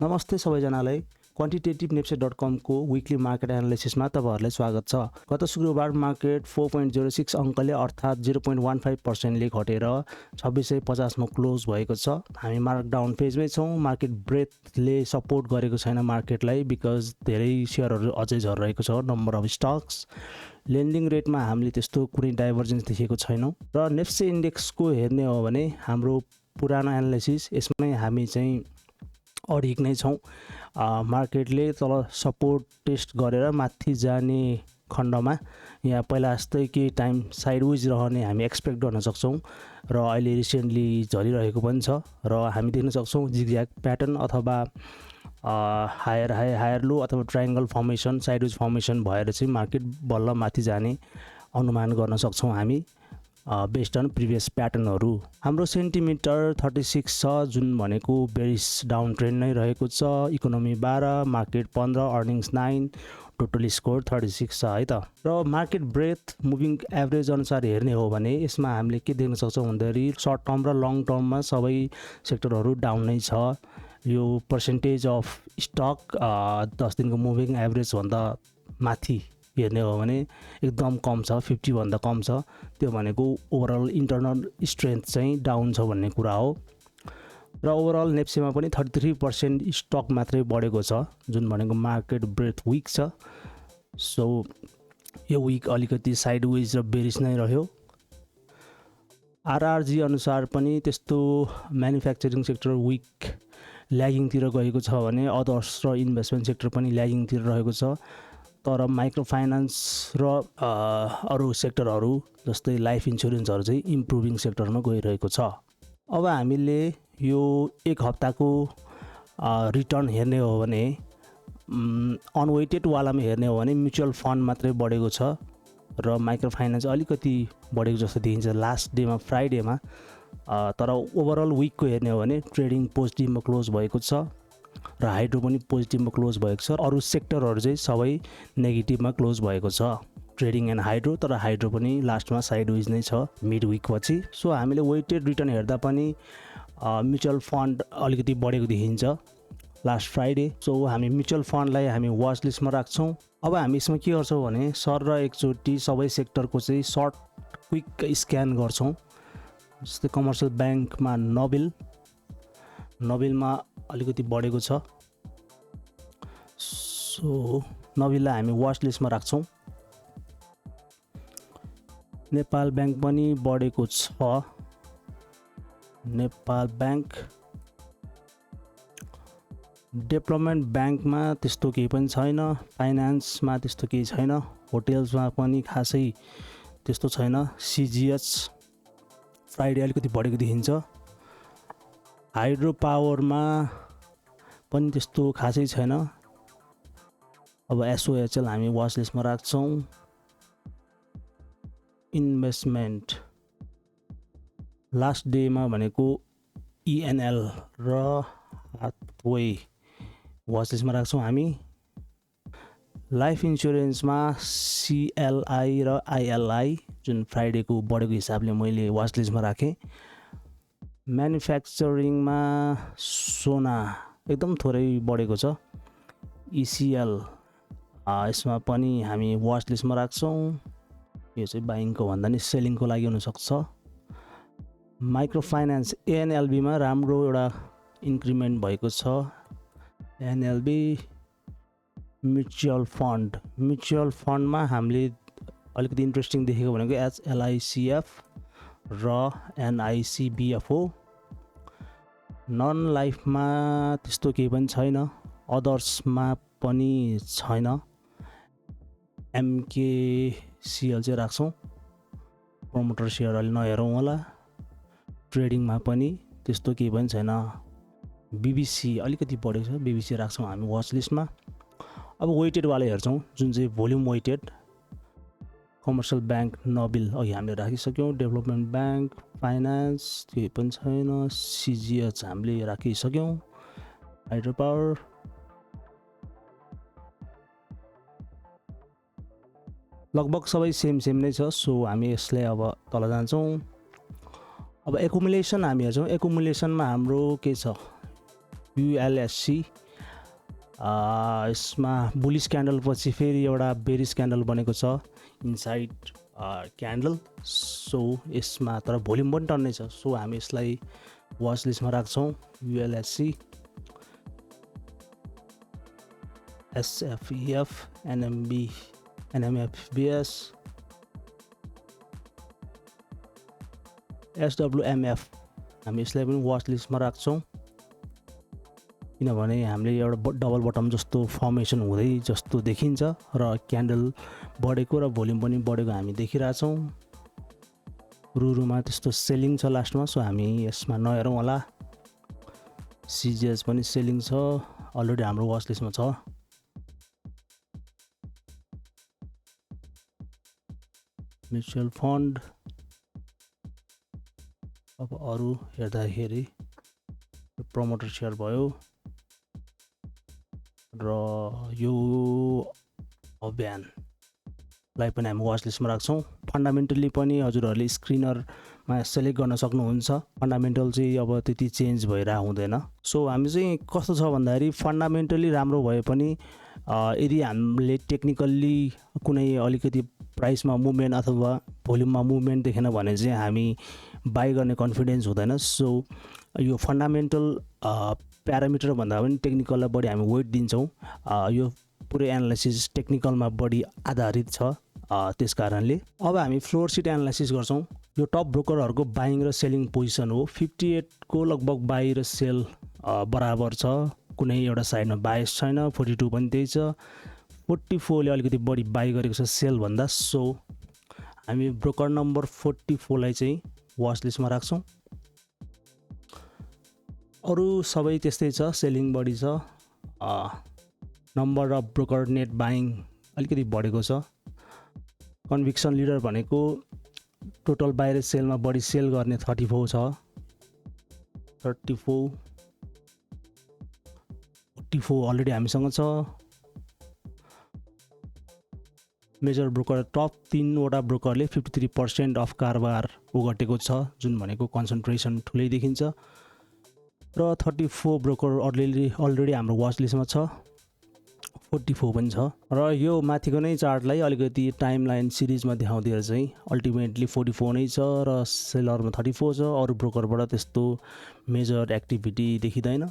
नमस्ते सबैजनालाई क्वान्टिटेटिभ नेप्से.com को विकली मार्केट एनालिसिसमा तपाईहरुलाई स्वागत छ। गत शुक्रबार मार्केट 4.06 अंकले अर्थात 0.15% ले घटेर 2650 मा क्लोज भएको छ। हामी मार्कडाउन पेजमै छौं। मार्केट ब्रेथले सपोर्ट गरेको छैन मार्केटलाई बिकज धेरै शेयरहरु अझै झरिरहेको छ। नम्बर अफ स्टक्स लेन्डिङ रेटमा हामीले त्यस्तो कुनै डाइभर्जेन्स देखेको छैनौं र नेप्से इन्डेक्सको हेर्ने हो भने हाम्रो पुरानो एनालिसिस यसमै हामी चाहिँ अडिग नै छौं। मार्केटले तल सपोर्ट टेस्ट गरेर माथि जाने खण्डमा यहाँ पहिला जस्तै केही टाइम साइडवेज रहने हामी एक्सपेक्ट गर्न सक्छौं र अहिले रिसेन्टली झरिरहेको पनि छ र हामी देख्न सक्छौं जिगज्याग प्याटर्न अथवा हायर हाई हायर लो अथवा ट्रायंगल फर्मेसन साइडवेज फर्मेसन भएर चाहिँ मार्केट बल्ल माथि जाने अनुमान गर्न सक्छौं हामी बेस्ड अन प्रिभियस प्याटर्नहरु। हाम्रो सेन्टिमिटर 36 छ जुन भनेको बेरिश डाउन ट्रेन्ड नै रहेको छ। Economy 12 market 15 earnings 9 total score 36 छ है त। र मार्केट ब्रेथ मुभिङ एभरेज अनुसार हेर्ने हो भने यसमा हामीले के देख्न सक्छौं भन्दाखेरि सर्ट टर्म र लङ टर्ममा सबै सेक्टरहरु डाउन नै छ। यो पर्सेन्टेज अफ स्टक 10 दिनको मुभिङ एभरेज भन्दा माथि हेर्ने हो भने एकदम कम छ, 50 भन्दा कम छ। त्यो भनेको ओभरअल इन्टरनल स्ट्रेन्थ चाहिँ डाउन छ भन्ने कुरा हो। र ओभरअल नेप्सेमा पनि 33% स्टक मात्रै बढेको छ जुन भनेको मार्केट ब्रेथ विक छ। सो यो विक अलिकति साइडवेज र बेरिश नै रह्यो। आरआरजी अनुसार पनि त्यस्तो म्यानुफ्याक्चरिङ सेक्टर विक ल्यागिङ तिर गएको छ भने अदर्स र इन्भेस्टमेन्ट सेक्टर पनि ल्यागिङ तिर रहेको छ। तर माइक्रो फाइनान्स र अरु सेक्टरहरु जस्तै लाइफ इन्स्योरेन्सहरु चाहिँ इम्प्रुभिङ सेक्टरमा गइरहेको छ। अब हामीले यो एक हप्ताको रिटर्न हेर्ने हो भने अनवेटेड वालामा हेर्ने हो भने म्युचुअल फन्ड मात्रै बढेको छ र माइक्रो फाइनान्स अलिकति बढेको जस्तो देखिन्छ लास्ट डेमा फ्राइडेमा। तर ओभरअल विकको हेर्ने हो भने ट्रेडिङ पोजिटिभमा क्लोज भएको छ र हाइड्रो पनि पोजिटिभमा क्लोज भएको छ। अरु सेक्टरहरु चाहिँ सबै नेगेटिभमा क्लोज भएको छ ट्रेडिङ एन्ड हाइड्रो। तर हाइड्रो पनि लास्टमा साइडवेज नै छ मिड विक पछि। सो हामीले वेटेड रिटर्न हेर्दा पनि म्युचुअल फन्ड अलिकति बढेको देखिन्छ लास्ट फ्राइडे। सो हामी म्युचुअल फन्डलाई हामी वाच लिस्टमा राख्छौं। अब हामी यसमा के गर्छौं भने सर र एकचोटी सबै सेक्टरको चाहिँ सर्ट क्विक स्क्यान गर्छौं। जस्तै कमर्सियल बैंकमा नबिलमा अलिकति बढेको छ। सो नबिललाई हामी वाच लिस्टमा राख्छौं। नेपाल बैंक पनि बढेको छ। नेपाल बैंक डेभलपमेन्ट बैंकमा त्यस्तो केही पनि छैन। फाइनान्समा त्यस्तो केही छैन। होटल्समा पनि खासै त्यस्तो छैन। सीजीएच फ्राइडे अलिकति बढेको देखिन्छ। हाइड्रो पावरमा पनि त्यस्तो खासै छैन। अब एसओएचएल हामी वाच लिस्टमा राख्छौं। इन्भेस्टमेन्ट लास्ट डेमा भनेको इएनएल र हाथवे वाच लिस्टमा राख्छौं हामी। लाइफ इन्स्योरेन्समा सीएलआई र आईएलआई जुन फ्राइडेको बढेको हिसाबले मैले वाच लिस्टमा राखेँ। म्यानुफ्याक्चरिङमा सोना एकदम थोरै बढेको छ। इसीएल यसमा पनि हामी वाच लिस्टमा राख्छौं। यो चाहिँ बाइङको भन्दा नि सेलिङको लागि हुन सक्छ। माइक्रो फाइनान्स एनएलबी मा राम्रो एउटा इन्क्रिमेन्ट भएको छ। एनएलबी म्युचुअल फन्डमा हामीले अलिकति इन्ट्रेस्टिङ देखेको भनेको एचएलआईसीएफ र एनआईसीबीएफओ। नन लाइफमा त्यस्तो केही पनि छैन। अदर्समा पनि छैन। एमकेसीएल चाहिँ राख्छौं। प्रमोटर शेयर अलि नहेरौं होला। ट्रेडिङमा पनि त्यस्तो केही पनि छैन। बीबीसी अलिकति बढेको छ। बीबीसी राख्छौं हामी वाच लिस्टमा। अब वेटेड वाला हेर्छौं जुन चाहिँ volume weighted. Commercial bank Nabil अघि हामीले राखिसक्यौं। डेभलपमेन्ट बैंक फाइनान्स केही पनि छैन। सीजीएच हामीले राखिसक्यौं। हाइड्रो पावर लगभग सबै सेम नै छ। सो हामी यसले अब तल जान्छौं। अब एकुमुलेसन हामी हेर्छौं। एकुमुलेसनमा हाम्रो के छ युएलएससी यसमा बुलिस क्यान्डल पछि फेरि एउटा बेरिस क्यान्डल बनेको छ इनसाइड क्यान्डल। सो यसमा तर भोल्युम पनि टन्नै छ। सो हामी यसलाई वाच लिस्टमा राख्छौँ। ULSC, SFEF, NMFBS, SWMF हामी यसलाई पनि वाच लिस्टमा राख्छौँ, किनभने हामीले एउटा डबल बटम जस्तो फर्मेसन हुँदै जस्तो देखिन्छ र क्यान्डल बढेको र भोल्युम पनि बढेको हामी देखिरहेछौँ। रुरुमा त्यस्तो सेलिङ छ लास्टमा, सो हामी यसमा नहेरौँ होला। CGS पनि सेलिङ छ, अलरेडी हाम्रो वाच लिस्टमा छ। म्युचुअल फन्ड अब अरू हेर्दाखेरि प्रमोटर सेयर भयो र यो अभियानलाई पनि हामी वाच लिस्टमा राख्छौँ। फन्डामेन्टल्ली पनि हजुरहरूले स्क्रिनरमा सेलेक्ट गर्न सक्नुहुन्छ। फन्डामेन्टल चाहिँ अब त्यति चेन्ज भइरहेको हुँदैन। सो हामी चाहिँ कस्तो छ भन्दाखेरि फन्डामेन्टली राम्रो भए पनि यदि हामीले टेक्निकल्ली कुनै अलिकति प्राइसमा मुभमेन्ट अथवा भोल्युममा मुभमेन्ट देखेन भने चाहिँ हामी बाई गर्ने कन्फिडेन्स हुँदैन। सो यो फन्डामेन्टल प्यारामिटर भन्दा पनि टेक्निकललाई बढी हामी वेट दिन्छौँ। यो पुरै एनालाइसिस टेक्निकलमा बढी आधारित छ। त्यस कारणले अब हामी फ्लोर सिट एनालाइसिस गर्छौँ। यो टप ब्रोकरहरूको बाइङ र सेलिङ पोजिसन हो। 58 को लगभग बाई र सेल बराबर छ, कुनै एउटा साइडमा बायस छैन। 42 पनि त्यही छ। 44 ले अलिकति बढी बाई गरेको छ सेल भन्दा। सो हामी ब्रोकर नम्बर 44 लाई चाहिँ वाच लिस्टमा राख्छौँ। अरू सबै त्यस्तै छ, सेलिङ बढी छ। Number of broker net buying अलिकति बढेको छ। कन्भिक्सन लिडर भनेको टोटल बाहिर सेलमा बढी सेल गर्ने 34 छ। 34 44 अलरेडी हामीसँग छ। मेजर ब्रोकर टप 3 वटा ब्रोकरले 53% अफ कारोबार ओगटेको छ, जुन भनेको कन्सन्ट्रेसन ठुलै देखिन्छ। र 34 ब्रोकर अलरेडी हाम्रो वाच लिस्टमा छ। 44 पनि छ। र यो माथिको नै चार्टलाई अलिकति टाइम लाइन सिरिजमा देखाउँदा चाहिँ अल्टिमेटली 44 नै छ र सेलरमा 34 छ। अरू ब्रोकरबाट त्यस्तो मेजर एक्टिभिटी देखिँदैन।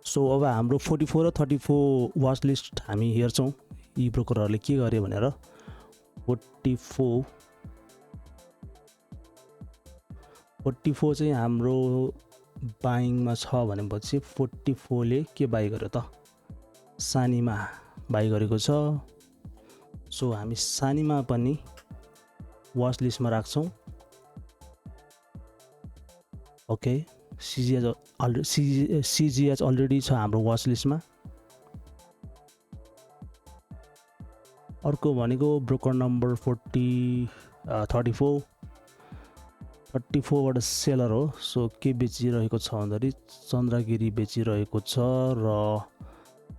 सो अब हाम्रो 44 र 34 वाच लिस्ट हामी हेर्छौँ यी ब्रोकरहरूले के गरे भनेर। 44 चाहिँ हाम्रो बाइङमा छ भनेपछि 44 ले के बाई गर्यो त? सानीमा बाई गरेको छ। सो हामी सानीमा पनि वाच लिस्टमा राख्छौँ। ओके, CGS अलरेडी छ हाम्रो वाच लिस्टमा। अर्को भनेको ब्रोकर नम्बर 34 बाट सेलर हो। सो के बेचिरहेको छ भन्दाखेरि चन्द्रगिरी बेचिरहेको छ र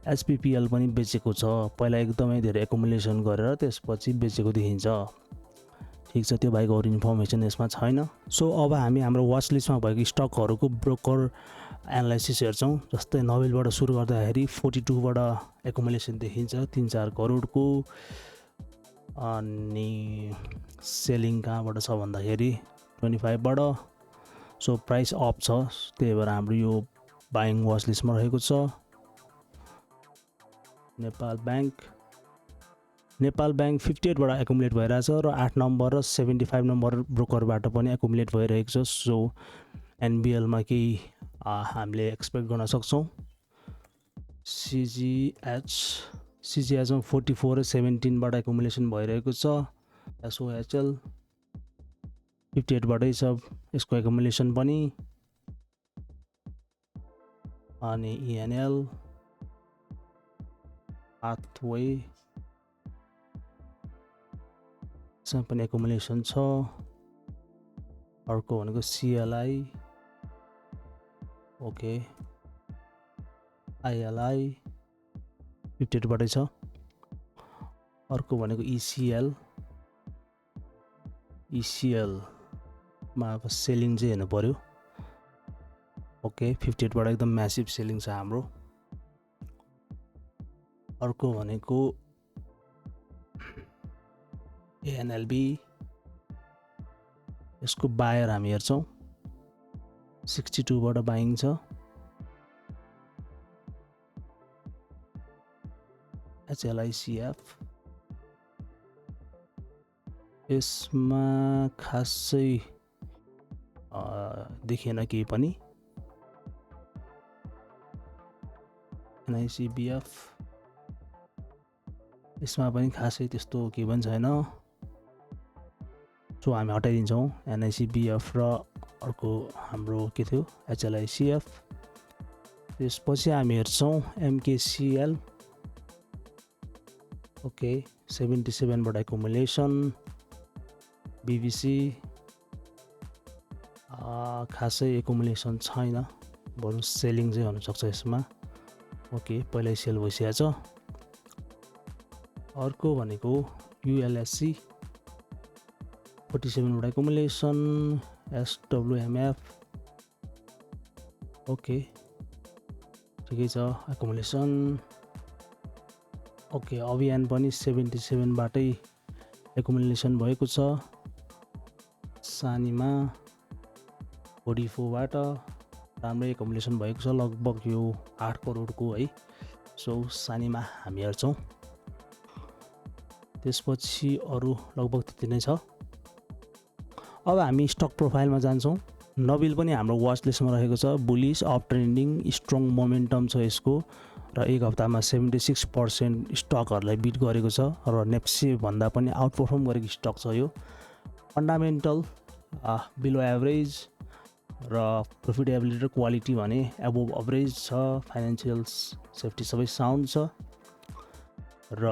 SPPL पनि बेचेको छ। पहिला एकदमै धेरै एकुमुलेसन गरेर त्यसपछि बेचेको देखिन्छ। ठिक छ, त्यो बाहेक अरू इन्फर्मेसन यसमा छैन। सो अब हामी हाम्रो वाच लिस्टमा भएको स्टकहरूको ब्रोकर एनालाइसिस हेर्छौँ। जस्तै नोबेलबाट सुरु गर्दाखेरि 42 बाट एकुमुलेसन देखिन्छ 3-4 करोडको। अनि सेलिङ कहाँबाट छ भन्दाखेरि 25 बाट। सो प्राइस अप छ, त्यही भएर हाम्रो यो बाइङ वाच लिस्टमा रहेको छ। नेपाल ब्याङ्क 58 बाट एकुमुलेट भइरहेछ र 8 नम्बर र 75 नम्बर ब्रोकरबाट पनि एकुमुलेट भइरहेको छ। सो NBL मा केही हामीले एक्सपेक्ट गर्न सक्छौँ। CGS मा 44 र 17 बाट एकुमुलेसन भइरहेको छ। SOHL 58 बाटै छ यसको एकुमुलेसन पनि। अनि ENL, हाथवे यसमा पनि एकुमुलेसन छ। अर्को भनेको CLI, ओके, ILI 58 बाटै छ। अर्को भनेको ECL मा सेलिङ चाहिँ हेर्नु पर्यो। ओके, 58 बाट एकदम म्यासिभ सेलिङ छ हाम्रो। अर्को भनेको एएनएलबी, यसको बायर हामी हेर्छौँ 62 बाट बाइङ छ। HLICF यसमा खासै देखिएन केही पनि। NICBF यसमा पनि खासै त्यस्तो केही पनि छैन, सो हामी हटाइदिन्छौँ NICBF र अर्को हाम्रो के थियो HLICF। त्यसपछि हामी हेर्छौँ MKCL, ओके 77 बाट एकुमुलेसन। BBC खासै एकुमुलेसन छैन, बरु सेलिङ चाहिँ हुनसक्छ यसमा, ओके पहिल्यै सेल भइसकेको छ। अर्को भनेको ULSC 47 बाट एकुमुलेसन। SWMF ओके ठिकै छ एकुमुलेसन, ओके अभियान पनि 77 बाटै एकुमुलेसन भएको छ। सानीमा 44 बाट राम्रै एकुमुलेसन भएको छ, लगभग यो 8 करोडको है। सो सानीमा हामी हेर्छौँ। त्यसपछि अरू लगभग त्यति नै छ। अब हामी स्टक प्रोफाइलमा जान्छौँ। नबिल पनि हाम्रो वाच लिस्टमा रहेको छ, bullish up trending strong momentum छ यसको, र एक हप्तामा 76% स्टकहरूलाई बिट गरेको छ, र नेप्से भन्दा पनि आउट पर्फर्म गरेको स्टक छ यो। फन्डामेन्टल बिलो एभरेज र प्रोफिटेबिलिटी र क्वालिटी भने एबोभ एभरेज छ। फाइनेन्सियल सेफ्टी सबै साउन्ड छ, र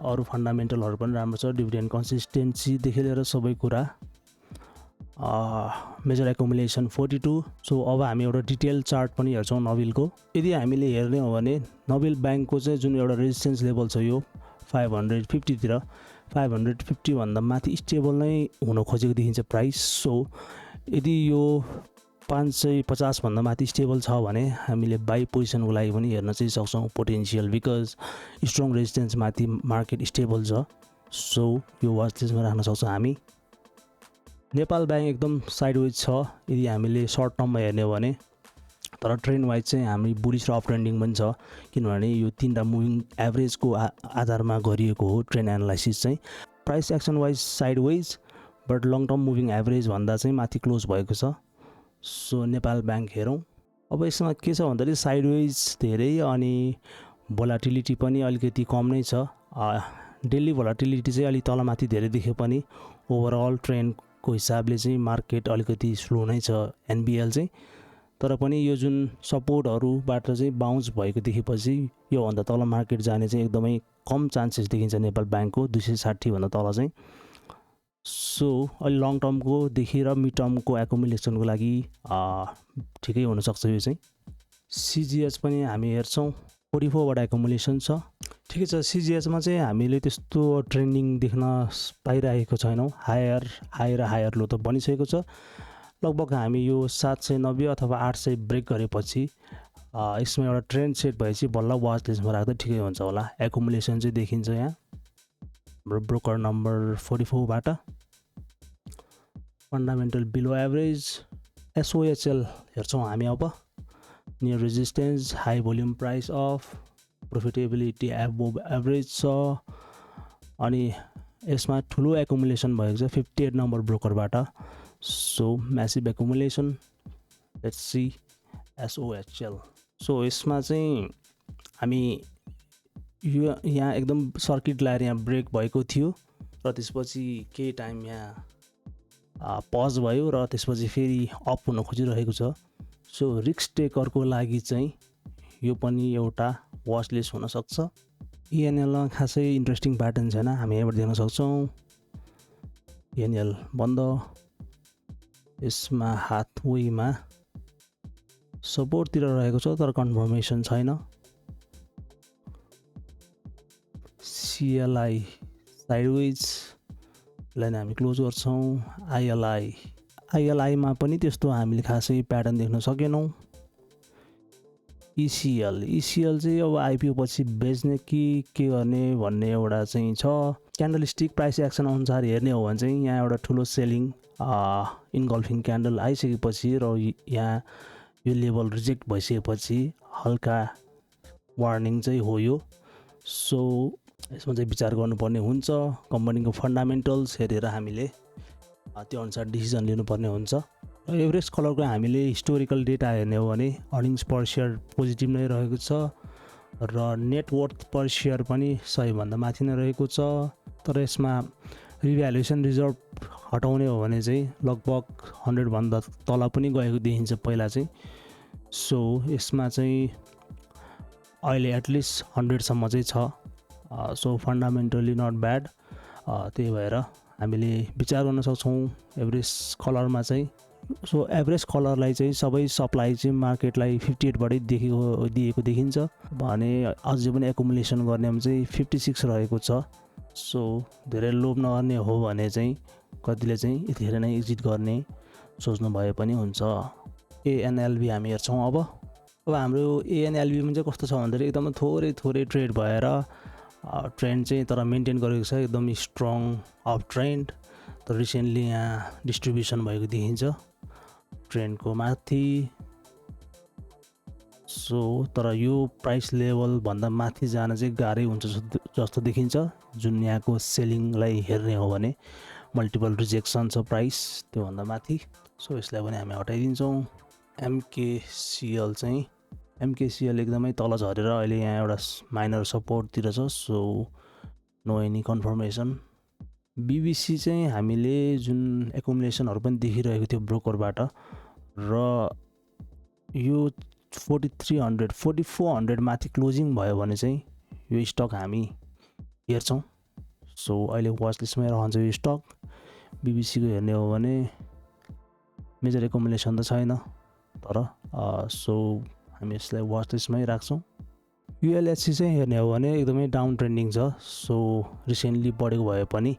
अरू फन्डामेन्टलहरू पनि राम्रो छ, डिभिडेन्ड कन्सिस्टेन्सीदेखि लिएर सबै कुरा। Major accumulation 42। सो अब हामी एउटा डिटेल चार्ट पनि हेर्छौँ नबिलको। यदि हामीले हेर्ने हो भने नबिल ब्याङ्कको चाहिँ जुन एउटा रेजिस्टेन्स लेभल छ यो 550 तिर, 550 भन्दा माथि स्टेबल नै हुन खोजेको देखिन्छ प्राइस। सो यदि यो 550 भन्दा माथि स्टेबल छ भने हामीले बाई पोजिसनको लागि पनि हेर्न चाहिँ सक्छौँ पोटेन्सियल, बिकज स्ट्रङ रेजिस्टेन्स माथि मार्केट स्टेबल छ। सो यो वाच लिस्टमा राख्न सक्छौँ हामी। नेपाल ब्याङ्क एकदम साइडवेज छ यदि हामीले सर्ट टर्ममा हेर्ने हो भने, तर ट्रेन्ड वाइज चाहिँ हामी बुलिस र अप ट्रेन्डिङ पनि छ, किनभने यो तीनटा मुभिङ एभरेजको आधारमा गरिएको हो ट्रेन्ड एनालाइसिस चाहिँ। Price action wise sideways, but long term moving average भन्दा चाहिँ माथि क्लोज भएको छ। सो नेपाल ब्याङ्क हेरौँ। अब यसमा के छ भन्दाखेरि साइडवेज धेरै, अनि भोलाटिलिटी पनि अलिकति कम नै छ। डेली भोलाटिलिटी चाहिँ अलिक तलमाथि धेरै देखे पनि ओभरअल ट्रेन्डको हिसाबले चाहिँ मार्केट अलिकति स्लो नै छ NBL चाहिँ। तर पनि यो जुन सपोर्टहरूबाट चाहिँ बााउन्स भएको देखेपछि योभन्दा तल मार्केट जाने चाहिँ एकदमै कम चान्सेस देखिन्छ नेपाल ब्याङ्कको 260 भन्दा तल चाहिँ। सो अलि लङ टर्मको देखि र मिड टर्मको एकुमुलेसनको लागि ठिकै हुनसक्छ यो चाहिँ। CGH पनि हामी हेर्छौँ 44 बाट एकुमुलेसन छ, ठिकै छ। CGH मा चाहिँ हामीले त्यस्तो ट्रेन्डिङ देख्न पाइरहेको छैनौँ, हाई र हायर लो त बनिसकेको छ। लगभग हामी यो 790 अथवा 800 ब्रेक गरेपछि यसमा एउटा ट्रेन्ड सेट भएपछि बल्ल वाच लिस्टमा राख्दा ठिकै हुन्छ होला। एकुमुलेसन चाहिँ देखिन्छ यहाँ हाम्रो ब्रोकर नम्बर 44 बाट। फन्डामेन्टल बिलो एभरेज SOHL हेर्छौँ हामी। अब near resistance, high volume price off, profitability above average छ, अनि यसमा ठुलो एकुमुलेसन भएको छ 58 नम्बर ब्रोकरबाट। So massive accumulation, let's see SOHL। So यसमा चाहिँ हामी यो यहाँ एकदम सर्किट लाएर यहाँ ब्रेक भएको थियो, र त्यसपछि केही टाइम यहाँ पज भयो, र त्यसपछि फेरि अप हुन खोजिरहेको छ। सो रिस्क टेकरको लागि चाहिँ यो पनि एउटा वाच लिस्ट हुनसक्छ। ENLमा खासै इन्ट्रेस्टिङ प्याटर्न छैन, हामी यहाँबाट देख्न सक्छौँ। ENL बन्द, यसमा हाथवेमा सपोर्टतिर रहेको छ तर कन्फर्मेसन छैन। CLI साइडवेजलाई हामी क्लोज गर्छौँ। ILI मा पनि त्यस्तो हामीले खासै प्याटर्न देख्न सकेनौँ। ECL चाहिँ अब आइपिओ पछि बेच्ने कि के गर्ने भन्ने एउटा चाहिँ छ। क्यान्डल स्टिक प्राइस एक्सन अनुसार हेर्ने हो भने चाहिँ यहाँ एउटा ठुलो सेलिङ इन्गल्फिङ क्यान्डल आइसकेपछि र यहाँ यो लेभल रिजेक्ट भइसकेपछि हल्का वार्निङ चाहिँ हो यो। सो यसमा चाहिँ विचार गर्नुपर्ने हुन्छ। कम्पनीको फन्डामेन्टल्स हेरेर हामीले त्यो अनुसार डिसिजन लिनुपर्ने हुन्छ। र एभरेज कलरको हामीले हिस्टोरिकल डेटा हेर्ने हो भने अर्निङ्स पर सेयर पोजिटिभ नै रहेको छ र नेटवर्थ पर सेयर पनि 100 भन्दा माथि नै रहेको छ। तर यसमा रिभ्यालुएसन रिजर्भ हटाउने हो भने चाहिँ लगभग 100 भन्दा तल पनि गएको देखिन्छ पहिला चाहिँ। सो यसमा चाहिँ अहिले एटलिस्ट 100 सम्म चाहिँ छ। So fundamentally not bad. त्यही भएर हामीले विचार गर्न सक्छौँ एभरेज कलरमा चाहिँ। सो एभरेज कलरलाई चाहिँ सबै सप्लाई चाहिँ मार्केटलाई 58बाटै दिएको देखिन्छ भने अझै पनि एकुमुलेसन गर्नेमा चाहिँ 56 रहेको छ। सो धेरै लोभ नगर्ने हो भने चाहिँ कतिले चाहिँ यतिखेर नै एक्जिट गर्ने सोच्नु भए पनि हुन्छ। ANLB हामी हेर्छौँ। अब हाम्रो ANLB मा चाहिँ कस्तो छ भन्दाखेरि एकदम थोरै ट्रेड भएर ट्रेन्ड चाहिँ तर मेन्टेन गरेको छ, एकदम स्ट्रङ अप ट्रेन्ड। तर रिसेन्टली यहाँ डिस्ट्रिब्युसन भएको देखिन्छ ट्रेन्डको माथि। सो तर यो प्राइस लेभल भन्दा माथि जान चाहिँ गाह्रै हुन्छ जस्तो देखिन्छ जुन यहाँको सेलिङलाई हेर्ने हो भने। मल्टिपल रिजेक्सन छ प्राइस त्योभन्दा माथि। सो यसलाई पनि हामी हटाइदिन्छौँ। MKCL एकदमै तल झरेर अहिले यहाँ एउटा माइनर सपोर्टतिर छ। So no any confirmation. BBC चाहिँ हामीले जुन एकुमुलेसनहरू पनि देखिरहेको थियो ब्रोकरबाट र यो 4300 4400 माथि क्लोजिङ भयो भने चाहिँ यो स्टक हामी हेर्छौँ। सो अहिले वाच लिस्टमै रहन्छ यो स्टक। BBC को हेर्ने हो भने मेजर एकुमुलेसन त छैन तर सो हामी यसलाई वाच लिस्टमै राख्छौँ। ULHC चाहिँ हेर्ने हो भने एकदमै डाउन ट्रेन्डिङ छ। सो रिसेन्टली बढेको भए पनि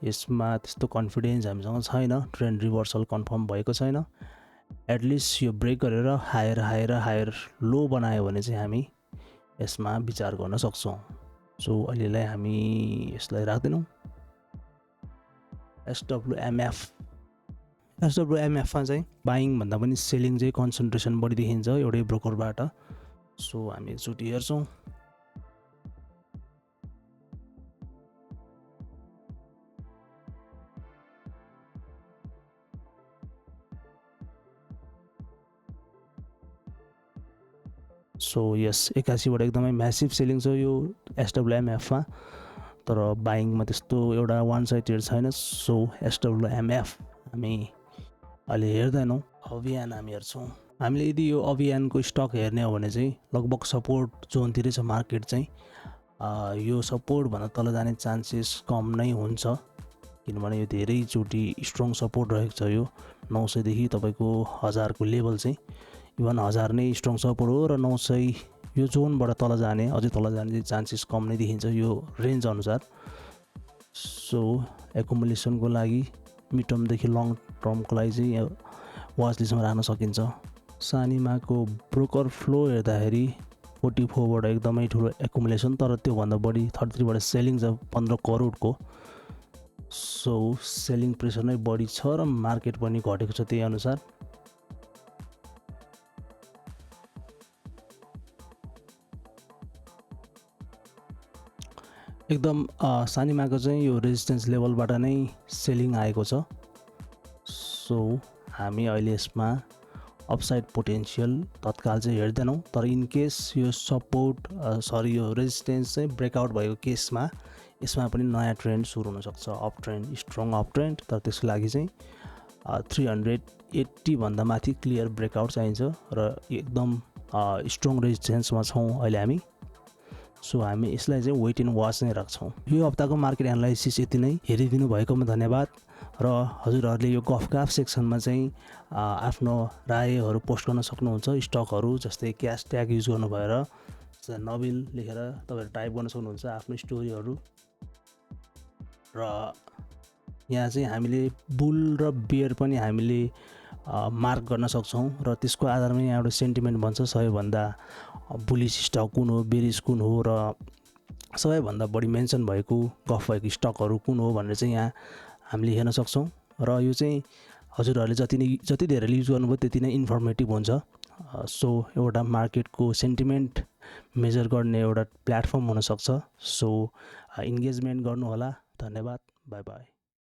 यसमा त्यस्तो कन्फिडेन्स हामीसँग छैन, ट्रेन्ड रिभर्सल कन्फर्म भएको छैन। एटलिस्ट यो ब्रेक गरेर हायर लो बनायो भने चाहिँ हामी यसमा विचार गर्न सक्छौँ। सो अहिलेलाई हामी यसलाई राख्दैनौँ। SWMF मा चाहिँ बाइङ भन्दा पनि सेलिङ चाहिँ कन्सन्ट्रेसन बढी देखिन्छ एउटै ब्रोकरबाट। सो हामी एकचोटि हेर्छौँ। सो यस 81बाट एकदमै म्यासिभ सेलिङ छ यो SWMF मा। तर बाइङमा त्यस्तो एउटा वान साइडेड छैन। सो SWMF हामी अहिले हेर्दैनौँ। अभियान हामी हेर्छौँ। हामीले यदि यो अभियानको स्टक हेर्ने हो भने चाहिँ लगभग सपोर्ट जोनतिरै छ मार्केट चाहिँ। यो सपोर्टभन्दा तल जाने चान्सेस कम नै हुन्छ किनभने यो धेरैचोटि स्ट्रङ सपोर्ट रहेको छ। यो 900 देखि तपाईँको 1000 को लेभल चाहिँ इभन 1000 नै स्ट्रङ सपोर्ट हो र 900 यो जोनबाट तल जाने अझै तल जाने चाहिँ चान्सेस कम नै देखिन्छ यो रेन्ज अनुसार। सो एकुमुलेसनको लागि मिड टर्मदेखि लङ टर्मको लागि चाहिँ वाच लिस्टमा राख्न सकिन्छ। सानिमाको ब्रोकर फ्लो हेर्दाखेरि 44बाट एकदमै ठुलो एकुमुलेसन तर त्योभन्दा बढी 33बाट सेलिङ छ 15 करोडको। सो सेलिङ प्रेसर नै बढी छ र मार्केट पनि घटेको छ त्यही अनुसार। एकदम सानिमाको चाहिँ यो रेजिस्टेन्स लेभलबाट नै सेलिङ आएको छ। सो हामी अहिले यसमा अपसाइड पोटेन्सियल तत्काल चाहिँ हेर्दैनौँ। तर इनकेस यो सपोर्ट यो रेजिस्टेन्स चाहिँ ब्रेकआउट भएको केसमा यसमा पनि नयाँ ट्रेन्ड सुरु हुनसक्छ, up trend, strong up trend. तर त्यसको लागि चाहिँ 380 भन्दा माथि क्लियर ब्रेकआउट चाहिन्छ र एकदम स्ट्रङ रेजिस्टेन्समा छौँ अहिले हामी। सो हामी यसलाई चाहिँ वेट एन्ड वाच नै राख्छौँ। यो हप्ताको मार्केट एनालाइसिस यति नै। हेरिदिनु भएकोमा धन्यवाद र हजुरहरूले यो गफ सेक्सनमा चाहिँ आफ्नो रायहरू पोस्ट गर्न सक्नुहुन्छ। स्टकहरू जस्तै क्यास ट्याग युज गर्नु भएर नबिल लेखेर तपाईँहरू टाइप गर्न सक्नुहुन्छ आफ्नो स्टोरीहरू। र यहाँ चाहिँ हामीले बुल र बियर पनि हामीले मार्क गर्न सक्छौँ र त्यसको आधारमा यहाँ एउटा सेन्टिमेन्ट भन्छ 100 भन्दा बुलिस स्टक कुन हो, बेरिस कुन हो र सबैभन्दा बढी मेन्सन भएको गफ भएको स्टकहरू कुन हो भनेर चाहिँ यहाँ हामीले हेर्न सक्छौँ। र यो चाहिँ हजुरहरूले जति धेरै युज गर्नुभयो त्यति नै इन्फर्मेटिभ हुन्छ। सो एउटा मार्केटको सेन्टिमेन्ट मेजर गर्ने एउटा प्लेटफर्म हुनसक्छ। सो इन्गेजमेन्ट गर्नुहोला। धन्यवाद। By by.